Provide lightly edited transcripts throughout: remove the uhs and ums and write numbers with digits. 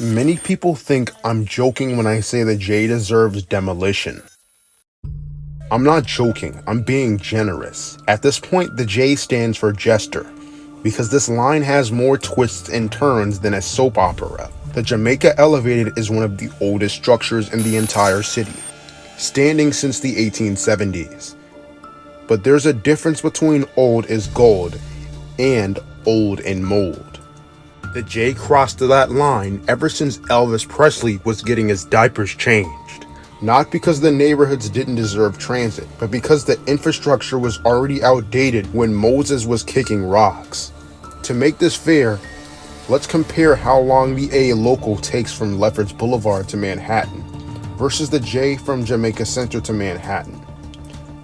Many people think I'm joking when I say the J deserves demolition. I'm not joking, I'm being generous. At this point, the J stands for Jester, because this line has more twists and turns than a soap opera. The Jamaica Elevated is one of the oldest structures in the entire city, standing since the 1870s. But there's a difference between old is gold and old in mold. The J crossed that line ever since Elvis Presley was getting his diapers changed. Not because the neighborhoods didn't deserve transit, but because the infrastructure was already outdated when Moses was kicking rocks. To make this fair, let's compare how long the A local takes from Lefferts Boulevard to Manhattan versus the J from Jamaica Center to Manhattan.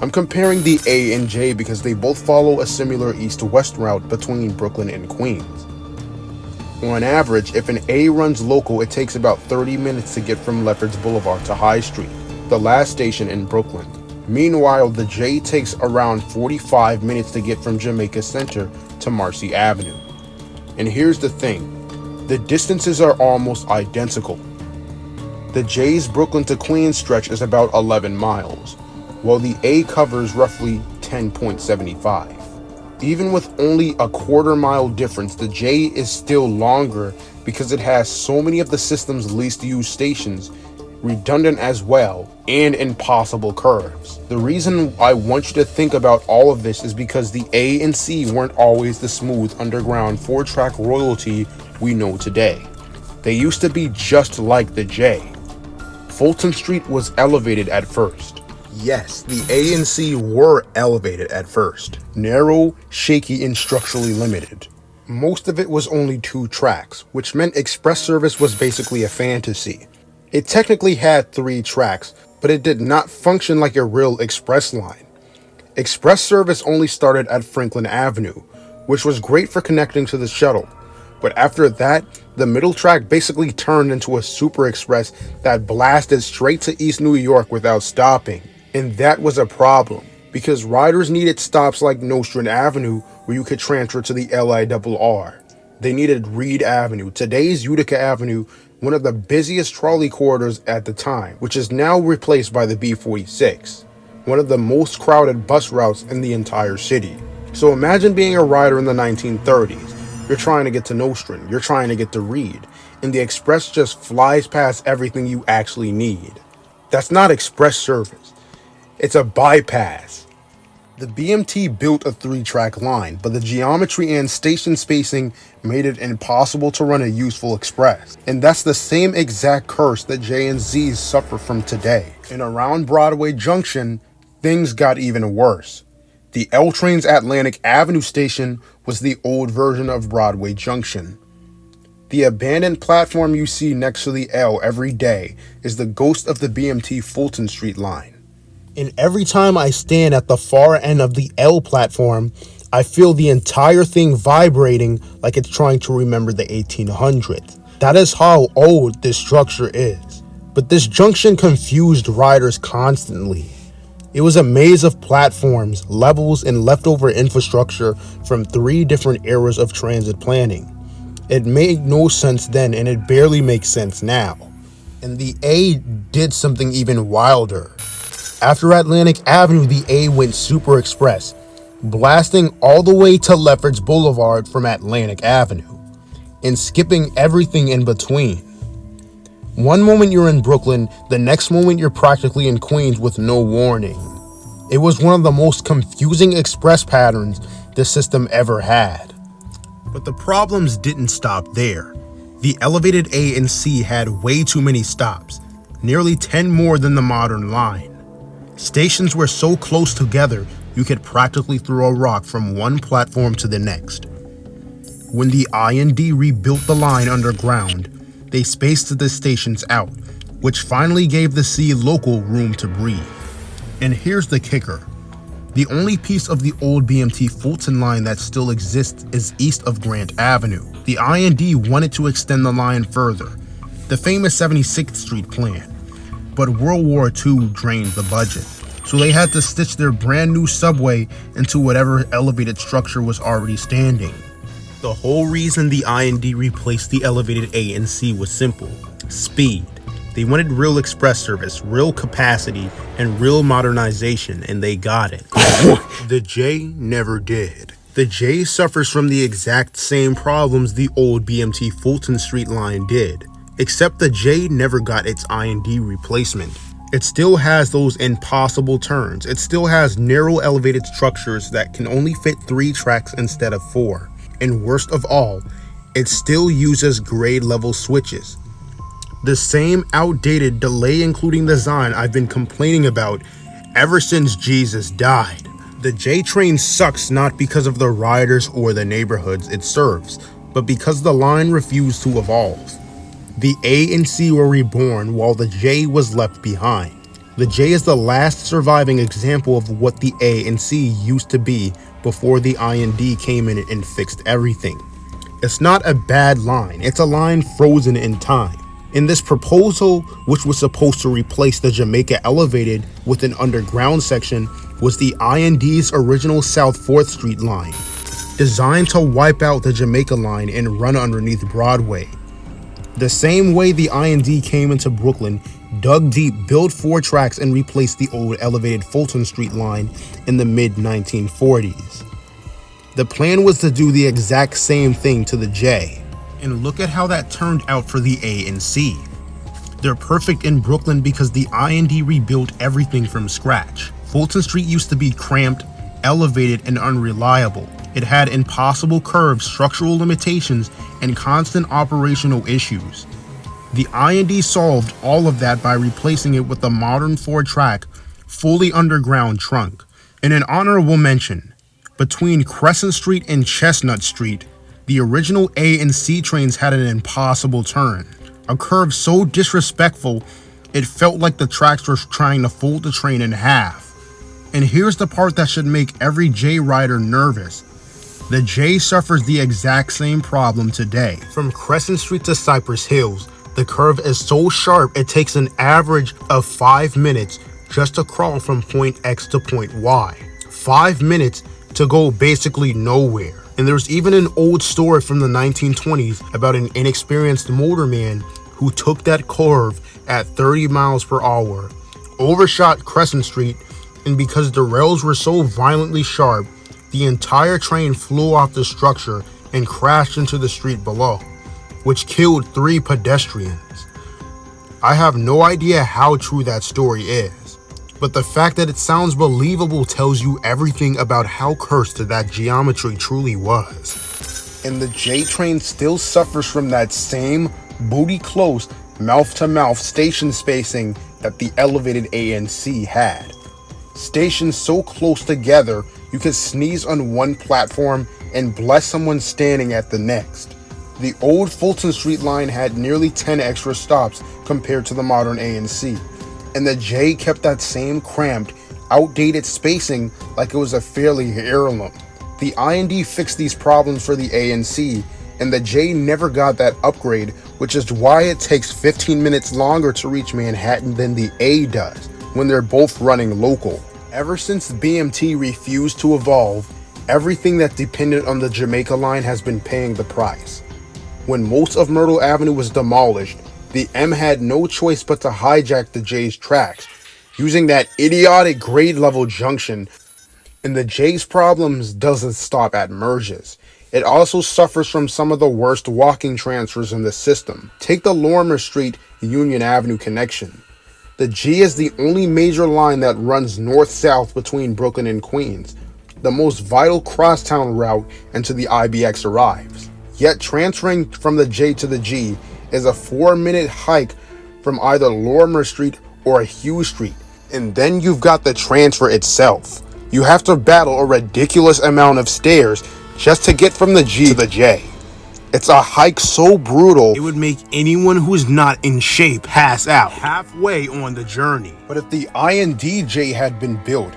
I'm comparing the A and J because they both follow a similar east-to-west route between Brooklyn and Queens. On average, if an A runs local, it takes about 30 minutes to get from Lefferts Boulevard to High Street, the last station in Brooklyn. Meanwhile, the J takes around 45 minutes to get from Jamaica Center to Marcy Avenue. And here's the thing, the distances are almost identical. The J's Brooklyn to Queens stretch is about 11 miles, while the A covers roughly 10.75. Even with only a quarter-mile difference, the J is still longer because it has so many of the system's least used stations, redundant as well, and impossible curves. The reason I want you to think about all of this is because the A and C weren't always the smooth underground 4-track royalty we know today. They used to be just like the J. Fulton Street was elevated at first. Yes, the A and C were elevated at first. Narrow, shaky, and structurally limited. Most of it was only 2 tracks, which meant express service was basically a fantasy. It technically had 3 tracks, but it did not function like a real express line. Express service only started at Franklin Avenue, which was great for connecting to the shuttle. But after that, the middle track basically turned into a super express that blasted straight to East New York without stopping. And that was a problem, because riders needed stops like Nostrand Avenue where you could transfer to the LIRR. They needed Reed Avenue, today's Utica Avenue, one of the busiest trolley corridors at the time, which is now replaced by the B46, one of the most crowded bus routes in the entire city. So imagine being a rider in the 1930s. You're trying to get to Nostrand, you're trying to get to Reed, and the express just flies past everything you actually need. That's not express service. It's a bypass. The BMT built a 3-track line, but the geometry and station spacing made it impossible to run a useful express. And that's the same exact curse that J and Z's suffer from today. And around Broadway Junction, things got even worse. The L Train's Atlantic Avenue station was the old version of Broadway Junction. The abandoned platform you see next to the L every day is the ghost of the BMT Fulton Street line. And every time I stand at the far end of the L platform, I feel the entire thing vibrating like it's trying to remember the 1800s. That is how old this structure is. But this junction confused riders constantly. It was a maze of platforms, levels, and leftover infrastructure from 3 different eras of transit planning. It made no sense then, and it barely makes sense now. And the A did something even wilder. After Atlantic Avenue, the A went super express, blasting all the way to Lefferts Boulevard from Atlantic Avenue, and skipping everything in between. One moment you're in Brooklyn, the next moment you're practically in Queens with no warning. It was one of the most confusing express patterns the system ever had. But the problems didn't stop there. The elevated A and C had way too many stops, nearly 10 more than the modern line. Stations were so close together, you could practically throw a rock from one platform to the next. When the I&D rebuilt the line underground, they spaced the stations out, which finally gave the C local room to breathe. And here's the kicker. The only piece of the old BMT Fulton line that still exists is east of Grant Avenue. The I&D wanted to extend the line further, the famous 76th Street plan. But World War II drained the budget, so they had to stitch their brand new subway into whatever elevated structure was already standing. The whole reason the I&D replaced the elevated A and C was simple: speed. They wanted real express service, real capacity, and real modernization, and they got it. The J never did. The J suffers from the exact same problems the old BMT Fulton Street line did, except the J never got its I&D replacement. It still has those impossible turns. It still has narrow elevated structures that can only fit 3 tracks instead of 4. And worst of all, it still uses grade level switches. The same outdated delay including design I've been complaining about ever since Jesus died. The J train sucks not because of the riders or the neighborhoods it serves, but because the line refused to evolve. The A and C were reborn while the J was left behind. The J is the last surviving example of what the A and C used to be before the I&D came in and fixed everything. It's not a bad line, it's a line frozen in time. In this proposal, which was supposed to replace the Jamaica elevated with an underground section, was the I&D's original South 4th Street line, designed to wipe out the Jamaica line and run underneath Broadway. The same way the I&D came into Brooklyn, dug deep, built 4 tracks, and replaced the old elevated Fulton Street line in the mid-1940s. The plan was to do the exact same thing to the J. And look at how that turned out for the A and C. They're perfect in Brooklyn because the I&D rebuilt everything from scratch. Fulton Street used to be cramped, elevated, and unreliable. It had impossible curves, structural limitations, and constant operational issues. The I&D solved all of that by replacing it with a modern 4-track, fully underground trunk. And an honorable mention, between Crescent Street and Chestnut Street, the original A and C trains had an impossible turn, a curve so disrespectful it felt like the tracks were trying to fold the train in half. And here's the part that should make every J rider nervous. The J suffers the exact same problem today. From Crescent Street to Cypress Hills, the curve is so sharp it takes an average of 5 minutes just to crawl from point X to point Y. 5 minutes to go basically nowhere. And there's even an old story from the 1920s about an inexperienced motorman who took that curve at 30 miles per hour, overshot Crescent Street, and because the rails were so violently sharp, the entire train flew off the structure and crashed into the street below, which killed 3 pedestrians. I have no idea how true that story is, but the fact that it sounds believable tells you everything about how cursed that geometry truly was. And the J train still suffers from that same booty close, mouth-to-mouth station spacing that the elevated A and C had. Stations so close together you could sneeze on one platform and bless someone standing at the next. The old Fulton Street line had nearly 10 extra stops compared to the modern A and C. And the J kept that same cramped, outdated spacing like it was a fairly heirloom. The I&D fixed these problems for the A and C, and the J never got that upgrade, which is why it takes 15 minutes longer to reach Manhattan than the A does when they're both running local. Ever since BMT refused to evolve, everything that depended on the Jamaica line has been paying the price. When most of Myrtle Avenue was demolished, the M had no choice but to hijack the J's tracks, using that idiotic grade level junction. And the J's problems doesn't stop at merges. It also suffers from some of the worst walking transfers in the system. Take the Lorimer Street Union Avenue connection. The G is the only major line that runs north-south between Brooklyn and Queens, the most vital crosstown route into the IBX arrives. Yet transferring from the J to the G is a 4-minute hike from either Lorimer Street or Hughes Street. And then you've got the transfer itself. You have to battle a ridiculous amount of stairs just to get from the G to the J. It's a hike so brutal, it would make anyone who's not in shape pass out halfway on the journey. But if the I&D J had been built,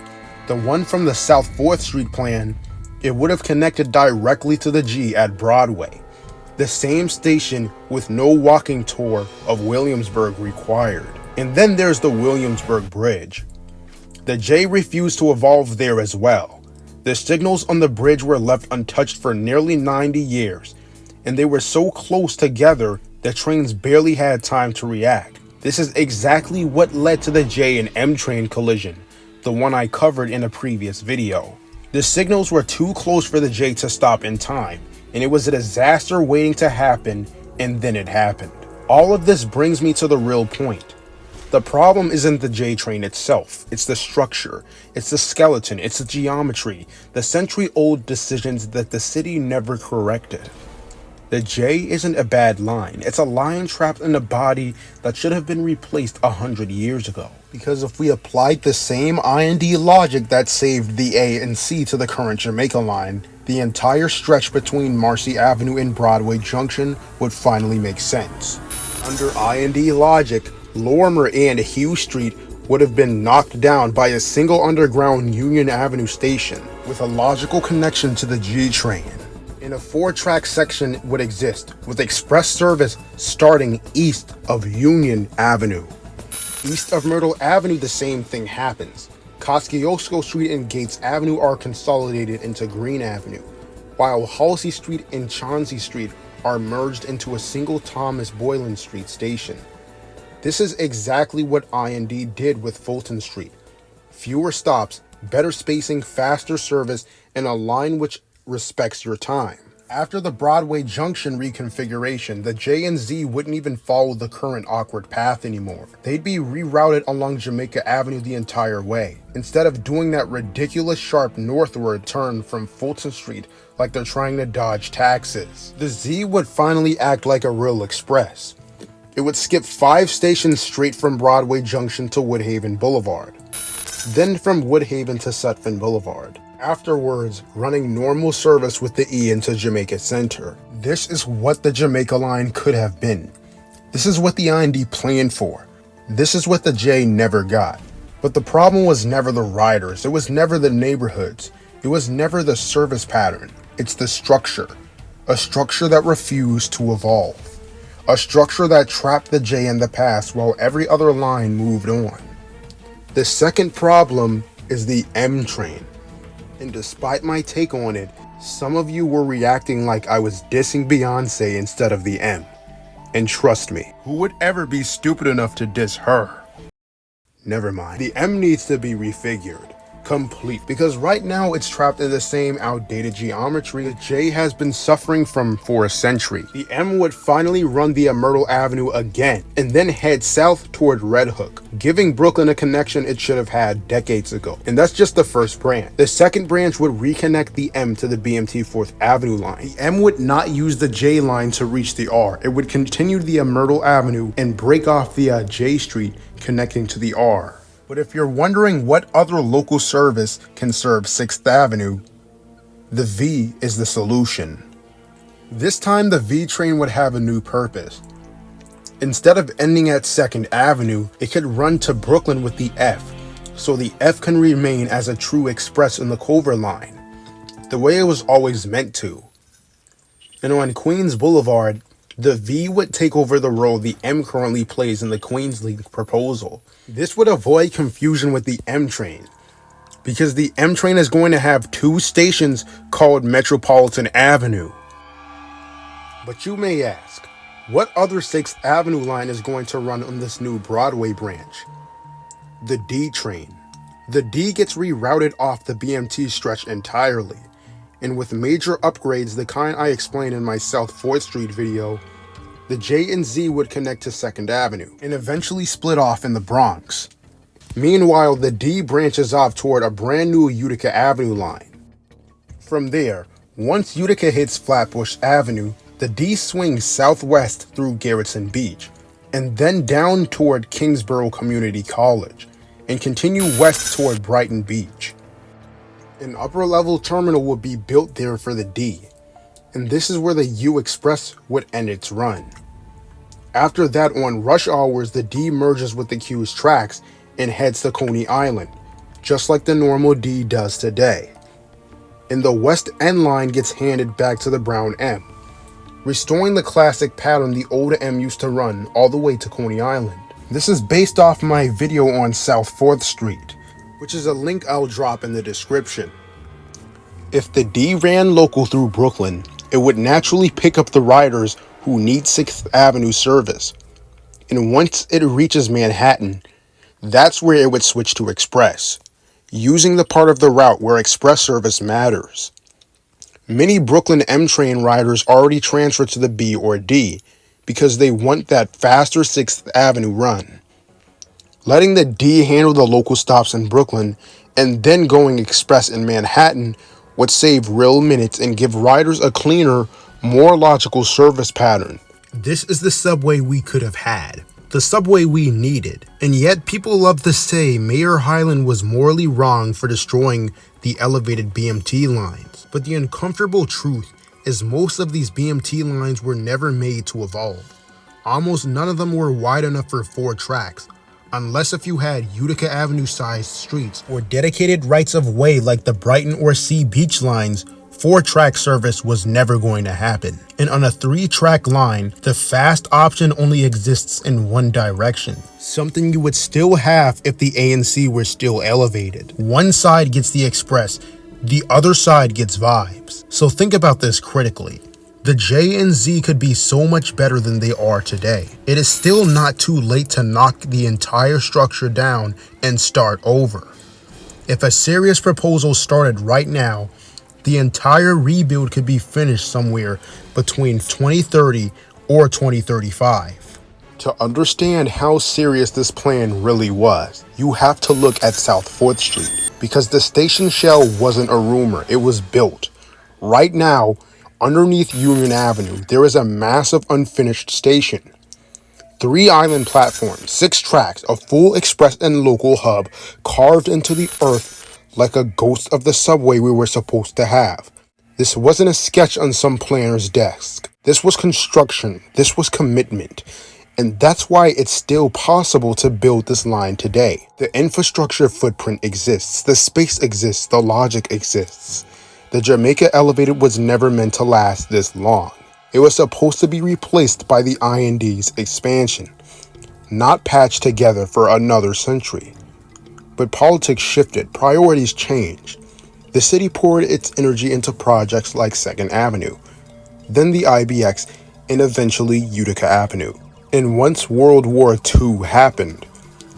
the one from the South 4th Street plan, it would have connected directly to the G at Broadway. The same station with no walking tour of Williamsburg required. And then there's the Williamsburg Bridge. The J refused to evolve there as well. The The signals on the bridge were left untouched for nearly 90 years, and they were so close together that trains barely had time to react. This is exactly what led to the J and M train collision, the one I covered in a previous video. The signals were too close for the J to stop in time, and it was a disaster waiting to happen, and then it happened. All of this brings me to the real point. The problem isn't the J train itself, it's the structure, it's the skeleton, it's the geometry, the century-old decisions that the city never corrected. The J isn't a bad line, it's a line trapped in a body that should have been replaced 100 years ago. Because if we applied the same I&D logic that saved the A and C to the current Jamaica line, the entire stretch between Marcy Avenue and Broadway Junction would finally make sense. Under I&D logic, Lorimer and Hugh Street would have been knocked down by a single underground Union Avenue station with a logical connection to the G train. And a 4-track section would exist with express service starting east of Union Avenue. East of Myrtle Avenue, the same thing happens. Kosciuszko Street and Gates Avenue are consolidated into Green Avenue, while Halsey Street and Chauncey Street are merged into a single Thomas Boylan Street station. This is exactly what I&D did with Fulton Street. Fewer stops, better spacing, faster service, and a line which respects your time. After the Broadway Junction reconfiguration, the J and Z wouldn't even follow the current awkward path anymore. They'd be rerouted along Jamaica Avenue the entire way, instead of doing that ridiculous sharp northward turn from Fulton Street like they're trying to dodge taxes. The Z would finally act like a real express. It would skip 5 stations straight from Broadway Junction to Woodhaven Boulevard, then from Woodhaven to Sutphin Boulevard. Afterwards, running normal service with the E into Jamaica Center. This is what the Jamaica line could have been. This is what the I&D planned for. This is what the J never got. But the problem was never the riders, it was never the neighborhoods, it was never the service pattern. It's the structure. A structure that refused to evolve. A structure that trapped the J in the past while every other line moved on. The second problem is the M train. And despite my take on it, some of you were reacting like I was dissing Beyonce instead of the M. And trust me, who would ever be stupid enough to diss her? Never mind. The M needs to be refigured. Complete. Because right now it's trapped in the same outdated geometry the J has been suffering from for a century. The M would finally run via Myrtle Avenue again, and then head south toward Red Hook, giving Brooklyn a connection it should have had decades ago. And that's just the first branch. The second branch would reconnect the M to the BMT 4th Avenue line. The M would not use the J line to reach the R. It would continue via Myrtle Avenue and break off via J Street, connecting to the R. But if you're wondering what other local service can serve 6th Avenue, the V is the solution. This time the V train would have a new purpose. Instead of ending at 2nd Avenue, it could run to Brooklyn with the F, so the F can remain as a true express in the Culver line, the way it was always meant to. And on Queens Boulevard, the V would take over the role the M currently plays in the Queens League proposal. This would avoid confusion with the M train, because the M train is going to have 2 stations called Metropolitan Avenue. But you may ask, what other 6th Avenue line is going to run on this new Broadway branch? The D train. The D gets rerouted off the BMT stretch entirely, and with major upgrades, the kind I explained in my South 4th Street video, the J and Z would connect to 2nd Avenue and eventually split off in the Bronx. Meanwhile, the D branches off toward a brand new Utica Avenue line. From there, once Utica hits Flatbush Avenue, the D swings southwest through Garrison Beach, and then down toward Kingsborough Community College, and continue west toward Brighton Beach. An upper-level terminal would be built there for the D, and this is where the U Express would end its run. After that, on rush hours, the D merges with the Q's tracks and heads to Coney Island, just like the normal D does today. And the West End line gets handed back to the Brown M, restoring the classic pattern the older M used to run all the way to Coney Island. This is based off my video on South 4th Street, which is a link I'll drop in the description. If the D ran local through Brooklyn, it would naturally pick up the riders who need 6th Avenue service. And once it reaches Manhattan, that's where it would switch to express, using the part of the route where express service matters. Many Brooklyn M train riders already transfer to the B or D because they want that faster 6th Avenue run. Letting the D handle the local stops in Brooklyn and then going express in Manhattan would save real minutes and give riders a cleaner, more logical service pattern. This is the subway we could have had, the subway we needed, and yet people love to say Mayor Hyland was morally wrong for destroying the elevated BMT lines. But the uncomfortable truth is most of these BMT lines were never made to evolve. Almost none of them were wide enough for 4 tracks, unless if you had Utica Avenue-sized streets or dedicated rights of way like the Brighton or Sea Beach lines. 4-track service was never going to happen. And on a 3-track line, the fast option only exists in one direction, something you would still have if the A and C were still elevated. One side gets the express, the other side gets vibes. So think about this critically. The J and Z could be so much better than they are today. It is still not too late to knock the entire structure down and start over. If a serious proposal started right now, the entire rebuild could be finished somewhere between 2030 or 2035. To understand how serious this plan really was, you have to look at South 4th Street, because the station shell wasn't a rumor, it was built. Right now, underneath Union Avenue, there is a massive unfinished station. 3 island platforms, 6 tracks, a full express and local hub carved into the earth like a ghost of the subway we were supposed to have. This wasn't a sketch on some planner's desk. This was construction. This was commitment. And that's why it's still possible to build this line today. The infrastructure footprint exists. The space exists. The logic exists. The Jamaica Elevated was never meant to last this long. It was supposed to be replaced by the IND's expansion, not patched together for another century. But politics shifted, priorities changed. The city poured its energy into projects like 2nd Avenue, then the IBX, and eventually Utica Avenue. And once World War II happened,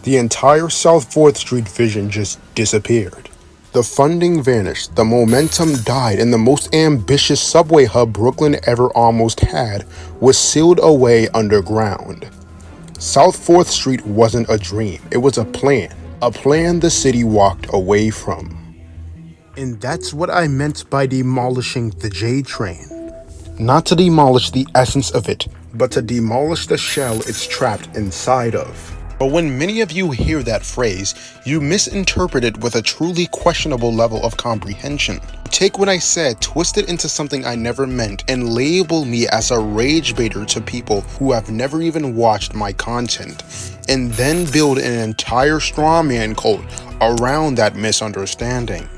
the entire South 4th Street vision just disappeared. The funding vanished, the momentum died, and the most ambitious subway hub Brooklyn ever almost had was sealed away underground. South 4th Street wasn't a dream, it was a plan the city walked away from. And that's what I meant by demolishing the J train. Not to demolish the essence of it, but to demolish the shell it's trapped inside of. But when many of you hear that phrase, you misinterpret it with a truly questionable level of comprehension. Take what I said, twist it into something I never meant, and label me as a rage baiter to people who have never even watched my content, and then build an entire straw man cult around that misunderstanding.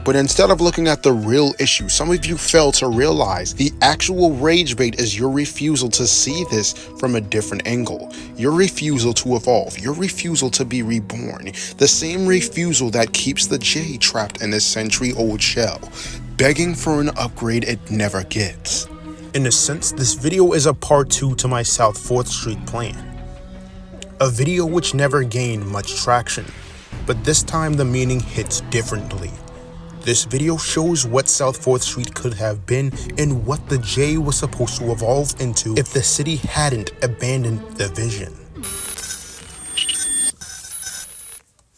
But instead of looking at the real issue, some of you fail to realize the actual rage bait is your refusal to see this from a different angle, your refusal to evolve, your refusal to be reborn, the same refusal that keeps the J trapped in a century-old shell, begging for an upgrade it never gets. In a sense, this video is a part 2 to my South 4th Street plan, a video which never gained much traction, but this time the meaning hits differently. This video shows what South 4th Street could have been and what the J was supposed to evolve into if the city hadn't abandoned the vision.